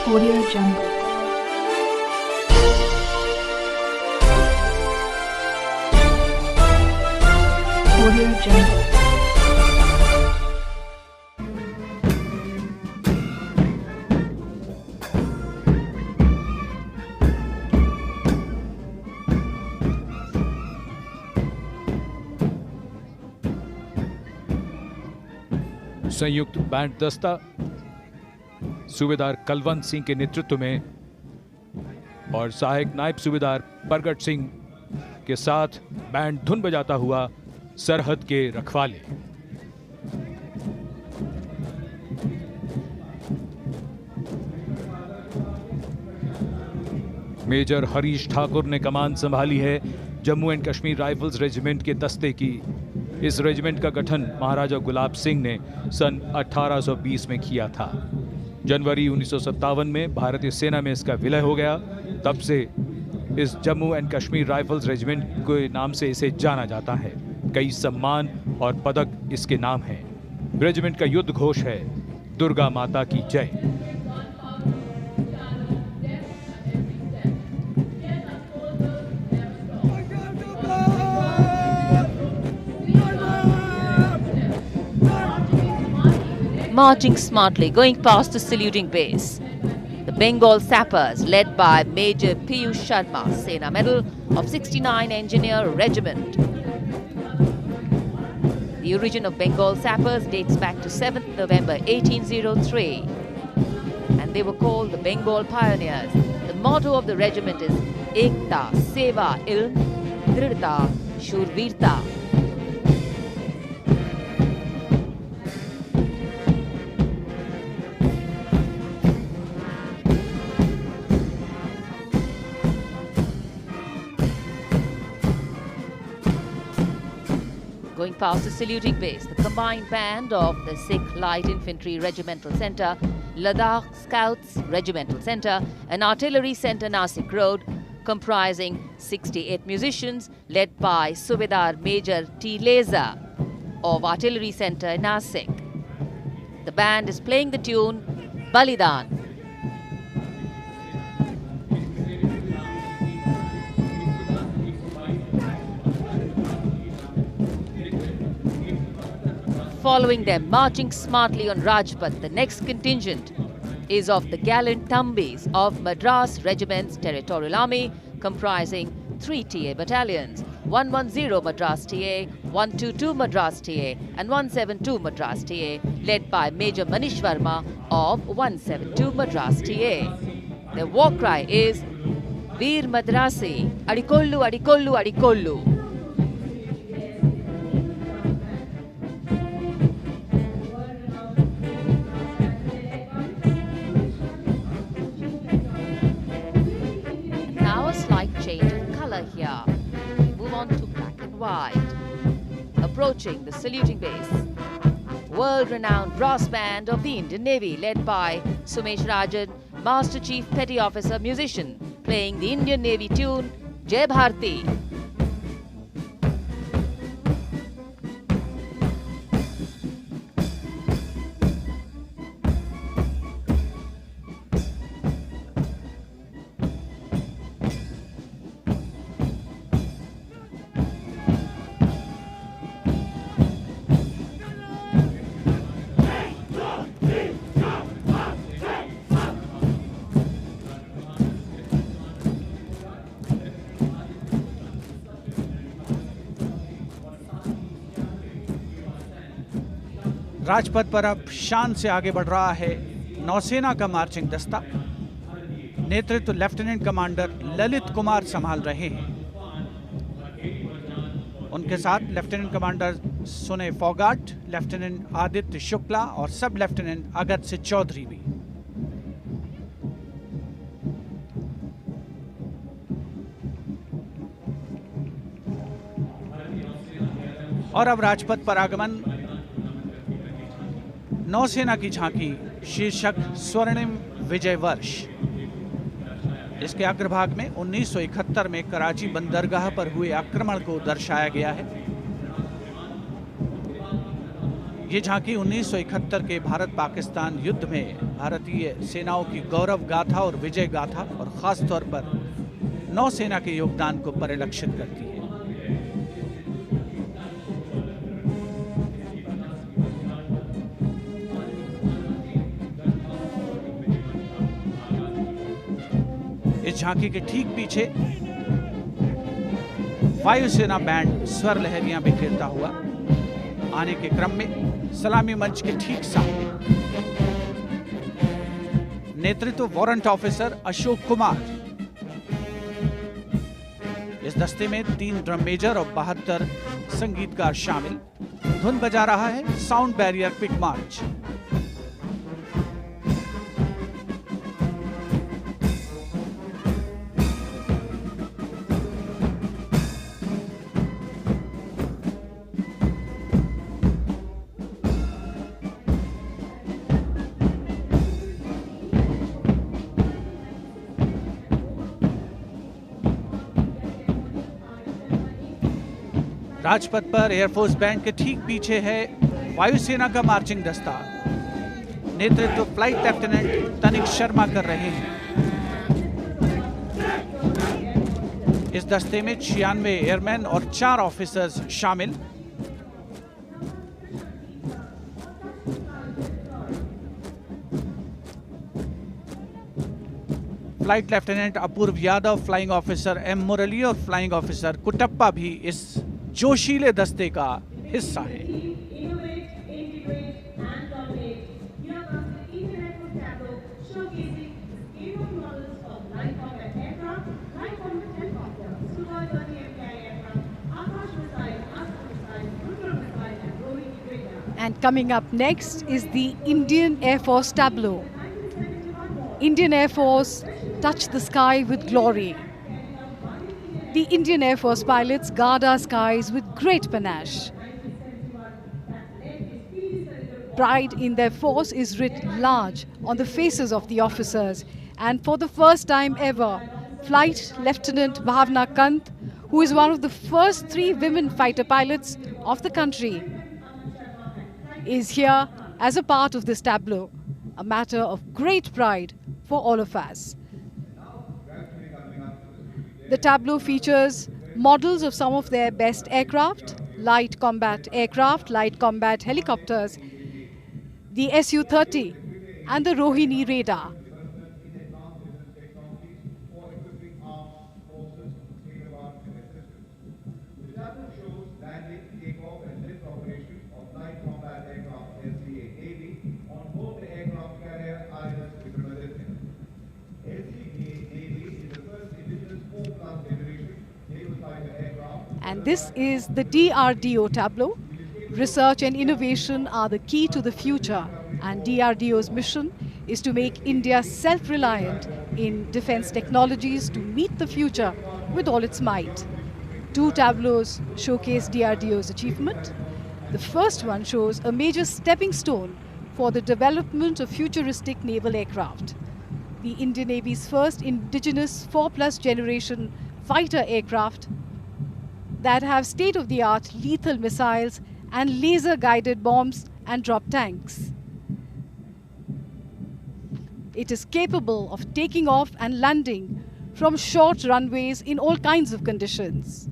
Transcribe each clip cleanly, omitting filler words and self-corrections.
Audio Jungle. Audio Jungle. संयुक्त band दस्ता सूबेदार कलवंत सिंह के नेतृत्व में और सहायक नायब सूबेदार प्रगट सिंह के साथ बैंड धुन बजाता हुआ सरहद के रखवाले। मेजर हरीश ठाकुर ने कमान संभाली है Jammu and Kashmir rifles regiment के दस्ते की। इस रेजिमेंट का गठन महाराजा गुलाब सिंह ने सन 1820 में किया था। जनवरी 1957 में भारतीय सेना में इसका विलय हो गया। तब से इस Jammu and Kashmir rifles regiment के नाम से इसे जाना जाता है। कई सम्मान और पदक इसके नाम हैं। रेजिमेंट का युद्ध घोष है दुर्गा माता की जय। Marching smartly, going past the saluting base. The Bengal Sappers, led by Major Piyush Sharma, Sena Medal of 69 Engineer Regiment. The origin of Bengal Sappers dates back to 7th November 1803, and they were called the Bengal Pioneers. The motto of the regiment is Ekta, Seva, Ilm, Dridhta, Shurvirta. Going past the saluting base, the combined band of the Sikh Light Infantry Regimental Centre, Ladakh Scouts Regimental Centre, and Artillery Centre Nasik Road, comprising 68 musicians, led by Subedar Major T. Leza of Artillery Centre Nasik. The band is playing the tune Balidan. Following them, marching smartly on Rajpath, the next contingent is of the gallant Thambis of Madras Regiment's Territorial Army, comprising 3 TA battalions, 110 Madras TA, 122 Madras TA and 172 Madras TA, led by Major Manish Verma of 172 Madras TA. Their war cry is Veer Madrasi, Adikollu, Adikollu, Adikollu. Here, move on to black and white. Approaching the saluting base, world-renowned brass band of the Indian Navy, led by Sumesh Rajan, Master Chief Petty Officer Musician, playing the Indian Navy tune Jai Bharti. Rajpath पर अब शान से आगे बढ़ रहा है नौसेना का मार्चिंग दस्ता। नेतृत्व लेफ्टिनेंट कमांडर ललित कुमार संभाल रहे हैं। उनके साथ लेफ्टिनेंट कमांडर सुने फोगाट, लेफ्टिनेंट आदित्य शुक्ला और सब लेफ्टिनेंट अगस्त चौधरी भी। और अब राजपथ पर आगमन नौसेना की झांकी, शीर्षक स्वर्णिम विजय वर्ष। इसके अग्रभाग में 1971 में कराची बंदरगाह पर हुए आक्रमण को दर्शाया गया है। ये झांकी 1971 के भारत पाकिस्तान युद्ध में भारतीय सेनाओं की गौरव गाथा और विजय गाथा और खास तौर पर नौसेना के योगदान को परिलक्षित करती है। इस झांकी के ठीक पीछे वायुसेना बैंड स्वर लहरियां बिखेरता हुआ आने के क्रम में सलामी मंच के ठीक सामने नेतृत्व वारंट ऑफिसर अशोक कुमार। इस दस्ते में 3 ड्रम मेजर और 72 संगीतकार शामिल। धुन बजा रहा है साउंड बैरियर पिट मार्च। राजपथ पर एयरफोर्स बैंड के ठीक पीछे है वायुसेना का मार्चिंग दस्ता। नेतृत्व फ्लाइट लेफ्टिनेंट तनिक शर्मा कर रहे हैं। इस दस्ते में 96 एयरमैन और 4 ऑफिसर्स शामिल। फ्लाइट लेफ्टिनेंट अपूर्व यादव, फ्लाइंग ऑफिसर एम मुरली और फ्लाइंग ऑफिसर कुटप्पा भी इस जोशीले दस्ते का हिस्सा है। And coming up next is the Indian Air Force tableau. Indian Air Force touch the sky with glory. The Indian Air Force pilots guard our skies with great panache. Pride in their force is writ large on the faces of the officers, and for the first time ever, Flight Lieutenant Bhavna Kant, who is one of the first 3 women fighter pilots of the country, is here as a part of this tableau, a matter of great pride for all of us. The tableau features models of some of their best aircraft, light combat aircraft, light combat helicopters, the Su-30 and the Rohini radar. And this is the DRDO tableau. Research and innovation are the key to the future, and DRDO's mission is to make India self-reliant in defense technologies to meet the future with all its might. 2 tableaus showcase DRDO's achievement. The first one shows a major stepping stone for the development of futuristic naval aircraft. The Indian Navy's first indigenous 4+ generation fighter aircraft that have state-of-the-art lethal missiles and laser-guided bombs and drop tanks. It is capable of taking off and landing from short runways in all kinds of conditions.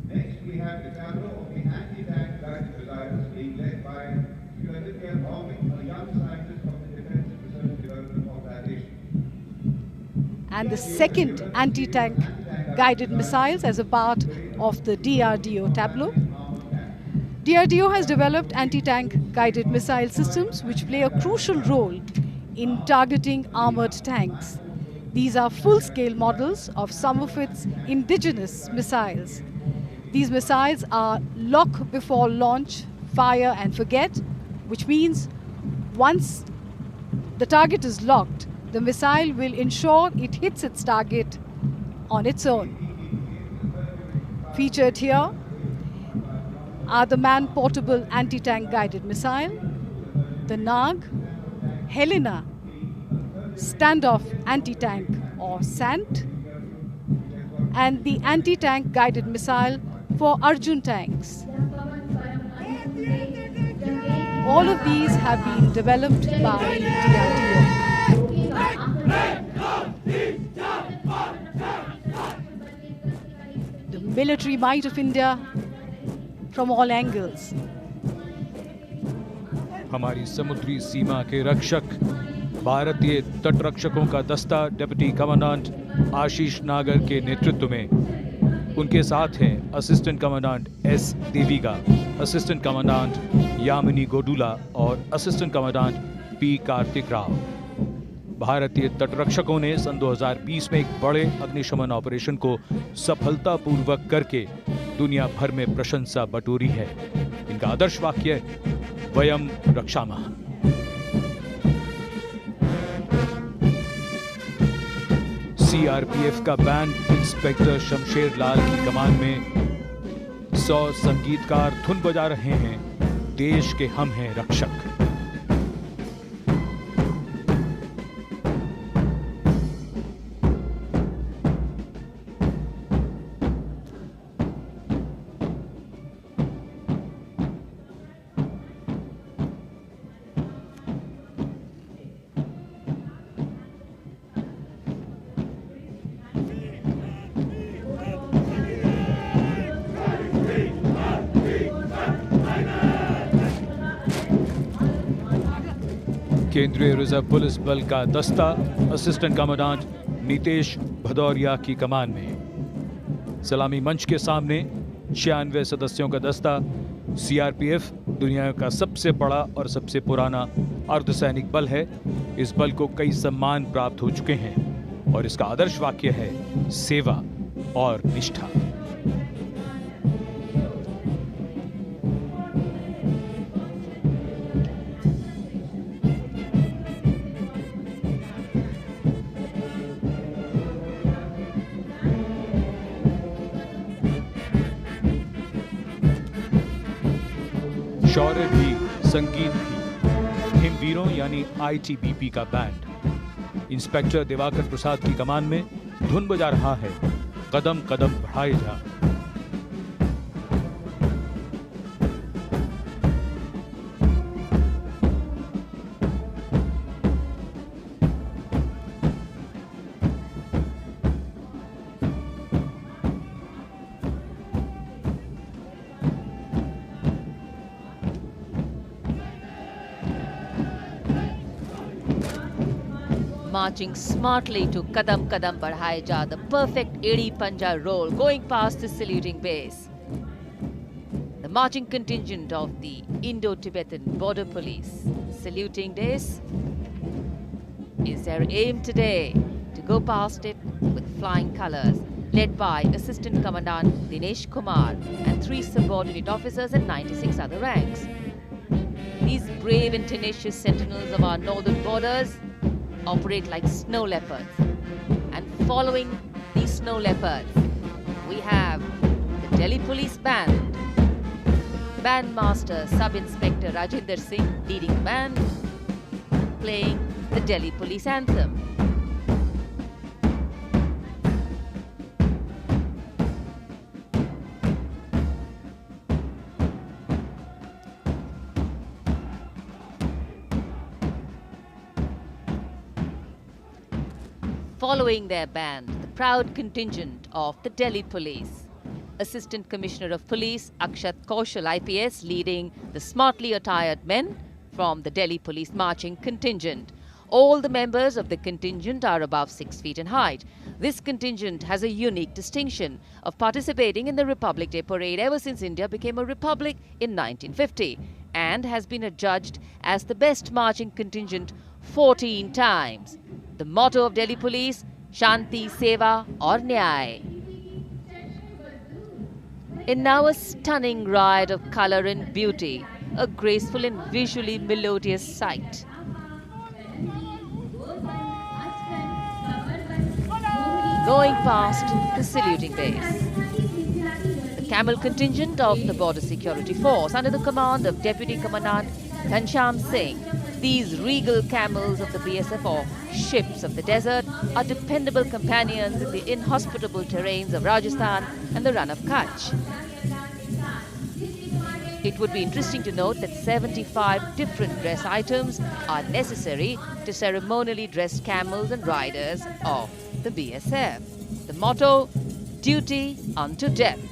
Next, we have the tableau of the anti-tank guided missiles being led by Sridhar Bhaumik, a young scientist of the Defense Research and Development Organization. And the second anti-tank guided missiles as a part of the DRDO tableau. DRDO has developed anti-tank guided missile systems which play a crucial role in targeting armored tanks. These are full-scale models of some of its indigenous missiles. These missiles are lock before launch, fire and forget, which means once the target is locked, the missile will ensure it hits its target on its own. Featured here are the man-portable anti-tank guided missile, the Nag, Helena, standoff anti-tank or SANT, and the anti-tank guided missile for Arjun tanks. All of these have been developed by DRDO. The military might of India from all angles. हमारी समुद्री सीमा के रक्षक भारतीय तटरक्षकों का दस्ता deputy commandant आशीष नागर के नेतृत्व में, उनके साथ हैं assistant commandant S Deviga, assistant commandant Yamini Godula और assistant commandant P Karthik Rao. भारतीय तटरक्षकों ने सन 2020 में एक बड़े अग्निशमन ऑपरेशन को सफलतापूर्वक करके दुनिया भर में प्रशंसा बटोरी है। इनका आदर्श वाक्य वयम रक्षामः। सीआरपीएफ का बैंड इंस्पेक्टर शमशेर लाल की कमान में 100 संगीतकार धुन बजा रहे हैं, देश के हम हैं रक्षक। केंद्रीय रिजर्व पुलिस बल का दस्ता असिस्टेंट कमांडेंट नीतेश भदौरिया की कमान में। सलामी मंच के सामने 96 सदस्यों का दस्ता सीआरपीएफ दुनिया का सबसे बड़ा और सबसे पुराना अर्धसैनिक बल है। इस बल को कई सम्मान प्राप्त हो चुके हैं और इसका आदर्श वाक्य है सेवा और निष्ठा। शौर्य भी, संगीत भी, हिमवीरों यानी आईटीबीपी का बैंड इंस्पेक्टर दिवाकर प्रसाद की कमान में धुन बजा रहा है, कदम कदम बढ़ाए जा। Marching smartly to Kadam Kadam Badhaye Ja, the perfect Edi Panja roll going past the saluting base. The marching contingent of the Indo-Tibetan Border Police saluting this is their aim today to go past it with flying colors, led by Assistant Commandant Dinesh Kumar and 3 subordinate officers and 96 other ranks. These brave and tenacious sentinels of our northern borders operate like snow leopards. And following these snow leopards, we have the Delhi Police Band. Bandmaster Sub-Inspector Rajinder Singh leading the band, playing the Delhi Police Anthem. Following their band, the proud contingent of the Delhi Police. Assistant Commissioner of Police Akshat Kaushal IPS leading the smartly attired men from the Delhi Police marching contingent. All the members of the contingent are above 6 feet in height. This contingent has a unique distinction of participating in the Republic Day Parade ever since India became a republic in 1950 and has been adjudged as the best marching contingent 14 times. The motto of Delhi Police, Shanti, Seva aur Nyay. And now a stunning ride of colour and beauty, a graceful and visually melodious sight. Going past the saluting base. The camel contingent of the Border Security Force under the command of Deputy Commandant Ghanshyam Singh. These regal camels of the BSF, or ships of the desert, are dependable companions in the inhospitable terrains of Rajasthan and the Run of Kutch. It would be interesting to note that 75 different dress items are necessary to ceremonially dress camels and riders of the BSF. The motto, duty unto death.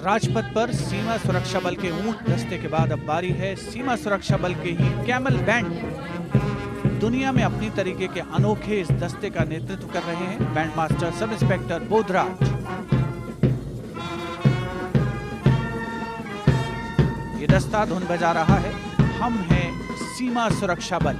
Rajpath पर सीमा सुरक्षा बल के ऊंट दस्ते के बाद अब बारी है सीमा सुरक्षा बल के ही कैमल बैंड। दुनिया में अपनी तरीके के अनोखे इस दस्ते का नेतृत्व कर रहे हैं band master sub inspector Bodhraj. ये दस्ता धुन बजा रहा है, हम हैं सीमा सुरक्षा बल।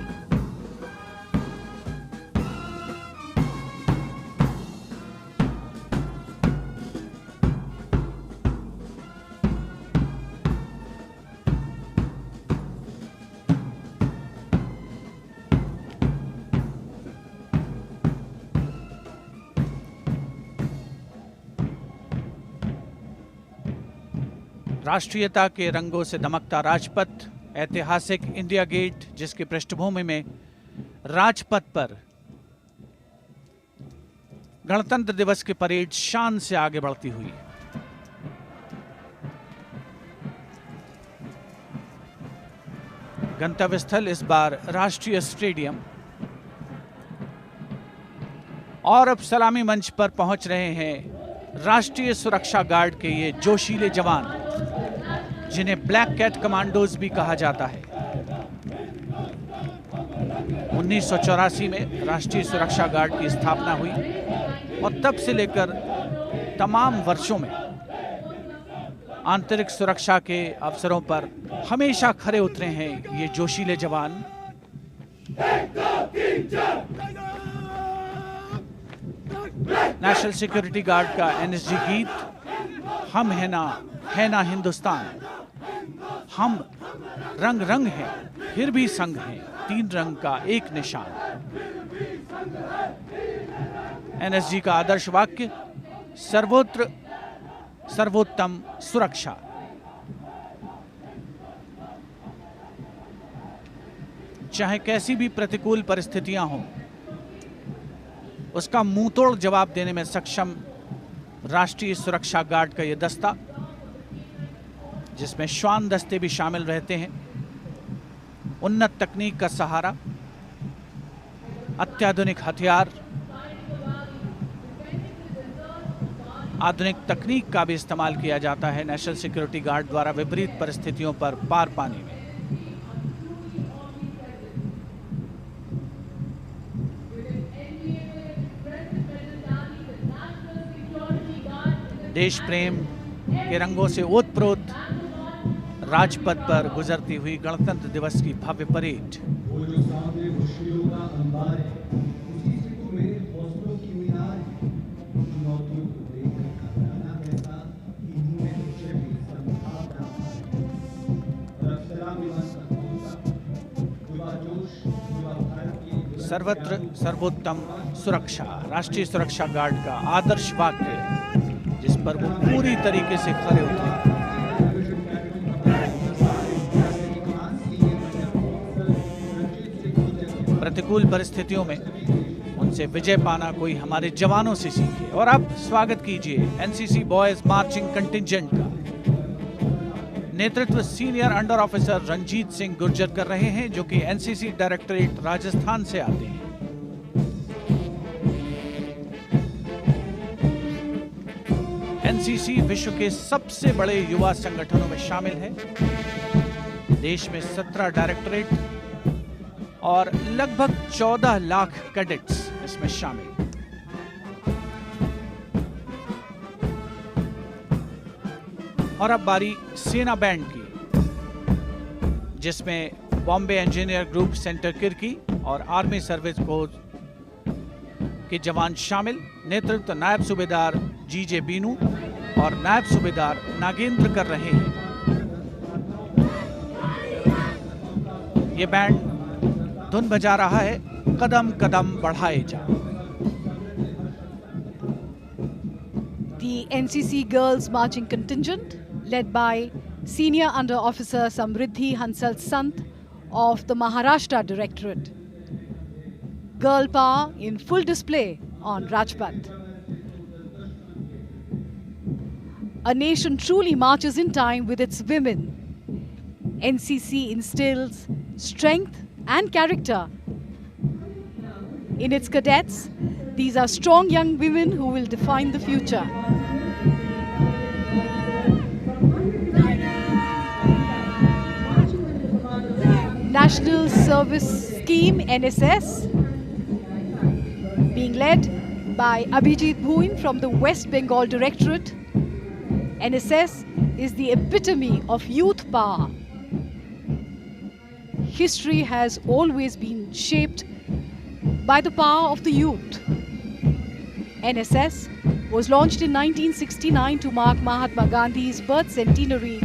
राष्ट्रीयता के रंगों से दमकता राजपथ, ऐतिहासिक इंडिया गेट जिसकी पृष्ठभूमि में राजपथ पर गणतंत्र दिवस की परेड शान से आगे बढ़ती हुई। गंतव्य स्थल इस बार राष्ट्रीय स्टेडियम। और अब सलामी मंच पर पहुंच रहे हैं राष्ट्रीय सुरक्षा गार्ड के ये जोशीले जवान, जिन्हें ब्लैक कैट कमांडोज भी कहा जाता है। 1984 में राष्ट्रीय सुरक्षा गार्ड की स्थापना हुई और तब से लेकर तमाम वर्षों में आंतरिक सुरक्षा के अवसरों पर हमेशा खरे उतरे हैं ये जोशीले जवान। नेशनल सिक्योरिटी गार्ड का एनएसजी गीत, हम है ना हिंदुस्तान। हम रंग रंग हैं फिर भी संग हैं, तीन रंग का एक निशान। एनएसजी का आदर्श वाक्य, सर्वोत्र सर्वोत्तम सुरक्षा। चाहे कैसी भी प्रतिकूल परिस्थितियां हों, उसका मुंहतोड़ जवाब देने में सक्षम राष्ट्रीय सुरक्षा गार्ड का यह दस्ता, जिसमें श्वान दस्ते भी शामिल रहते हैं। उन्नत तकनीक का सहारा, अत्याधुनिक हथियार, आधुनिक तकनीक का भी इस्तेमाल किया जाता है नेशनल सिक्योरिटी गार्ड द्वारा विपरीत परिस्थितियों पर पार पाने में। देश प्रेम के रंगों से ओतप्रोत राजपथ पर गुजरती हुई गणतंत्र दिवस की भव्य परेड। वो जो सामने मुश्किलों का अंबार है, उसी से तो मेरे हौसलों की मीनार है। चुनौतियों को देखकर घबराना कैसा, इन्हीं में मुझे भी संभावना है। और अब सलामी युवा जोश, युवा भारत की सर्वत्र सर्वोत्तम सुरक्षा, राष्ट्रीय सुरक्षा गार्ड का आदर्श वाक्य, जिस पर वो पूरी तरीके से खरे उतरे। प्रतिकूल परिस्थितियों में उनसे विजय पाना कोई हमारे जवानों से सीखे। और अब स्वागत कीजिए एनसीसी बॉयज मार्चिंग कंटिंजेंट का। नेतृत्व senior under officer Ranjit Singh Gurjar कर रहे हैं, जो कि एनसीसी डायरेक्टरेट राजस्थान से आते हैं। एनसीसी विश्व के सबसे बड़े युवा संगठनों में शामिल है। देश में 17 डायरेक्टरेट और लगभग 14 लाख कैडेट्स इसमें शामिल। और अब बारी सेना बैंड की, जिसमें Bombay engineer group centre Kirkee और आर्मी सर्विस कोर के जवान शामिल। नेतृत्व नायब सूबेदार जीजे बीनू और नायब सूबेदार नागेंद्र कर रहे हैं। ये बैंड धुन बजा रहा है, कदम कदम बढ़ाए जा। the NCC Girls Marching Contingent, led by Senior Under Officer Samriddhi Hansal Sant of the Maharashtra Directorate. Girl power in full display on Rajpath. A nation truly marches in time with its women. NCC instills strength and character in its cadets. These are strong young women who will define the future. National Service Scheme NSS, being led by Abhijit Bhuin from the West Bengal Directorate. NSS is the epitome of youth power. History has always been shaped by the power of the youth. NSS was launched in 1969 to mark Mahatma Gandhi's birth centenary